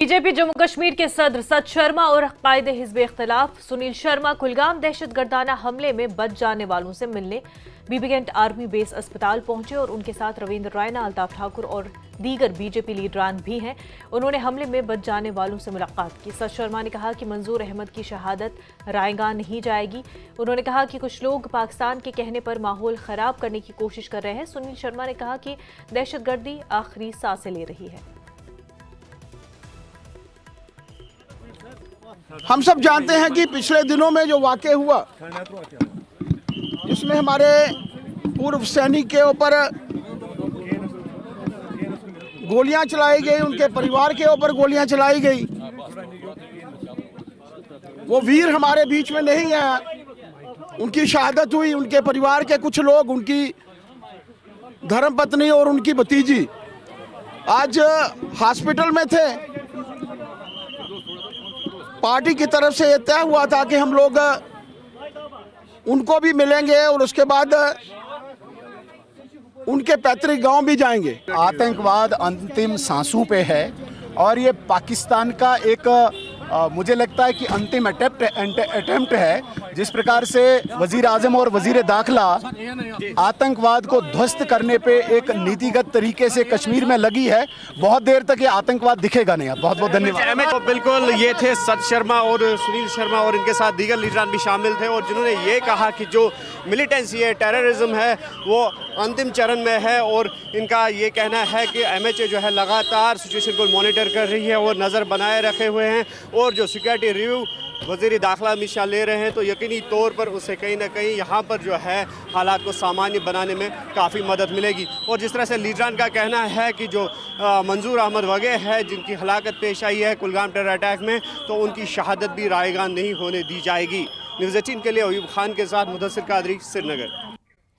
BJP Jammu Kashmir के सदर सत शर्मा और कायद हिज़्ब इख्तिलाफ सुनील शर्मा कुलगाम दहशतगर्दाना हमले में बच जाने वालों से मिलने बीबी कैंट आर्मी बेस अस्पताल पहुंचे और उनके साथ रविंद्र रायना, अल्ताफ ठाकुर और दीगर बीजेपी लीडरान भी हैं। उन्होंने हमले में बच जाने वालों से मुलाकात की। सत शर्मा ने कहा कि मंजूर अहमद की शहादत रायगां नहीं जाएगी। उन्होंने कहा कि कुछ लोग पाकिस्तान के कहने पर माहौल खराब करने की कोशिश कर रहे हैं। सुनील शर्मा ने कहा कि दहशतगर्दी आखिरी सांसें ले रही है। हम सब जानते हैं कि पिछले दिनों में जो वाक़या हुआ, इसमें हमारे पूर्व सैनिक के ऊपर गोलियां चलाई गई, उनके परिवार के ऊपर गोलियां चलाई गई। वो वीर हमारे बीच में नहीं है, उनकी शहादत हुई। उनके परिवार के कुछ लोग, उनकी धर्मपत्नी और उनकी भतीजी आज हॉस्पिटल में थे। पार्टी की तरफ से यह तय हुआ था कि हम लोग उनको भी मिलेंगे और उसके बाद उनके पैतृक गांव भी जाएंगे। आतंकवाद अंतिम सांसों पे है और ये पाकिस्तान का एक मुझे लगता है कि अंतिम अटेम्प्ट है। जिस प्रकार से वजीर आजम और वजीर दाखिला आतंकवाद को ध्वस्त करने पे एक नीतिगत तरीके से कश्मीर में लगी है, बहुत देर तक ये आतंकवाद दिखेगा नहीं। बहुत बहुत धन्यवाद। तो बिल्कुल ये थे सत शर्मा और सुनील शर्मा और इनके साथ दीगर लीडरान भी शामिल थे और जिन्होंने ये कहा कि जो मिलिटेंसी है, टेररिज्म है, वो अंतिम चरण में है और इनका ये कहना है कि MHA जो है लगातार सिचुएशन को मॉनिटर कर रही है और नज़र बनाए रखे हुए हैं और जो सिक्योरिटी रिव्यू वज़ीर दाखिला अमित शाह ले रहे हैं तो यकीनी तौर पर उससे कहीं ना कहीं यहाँ पर जो है हालात को सामान्य बनाने में काफ़ी मदद मिलेगी। और जिस तरह से लीडरान का कहना है कि जो मंजूर अहमद वगैरह है, जिनकी हलाकत पेश आई है कुलगाम टेरर अटैक में, तो उनकी शहादत भी रायगां नहीं होने दी जाएगी। न्यूज़ 18 के लिए अयूब खान के साथ मुदस्सिर कादरी, श्रीनगर।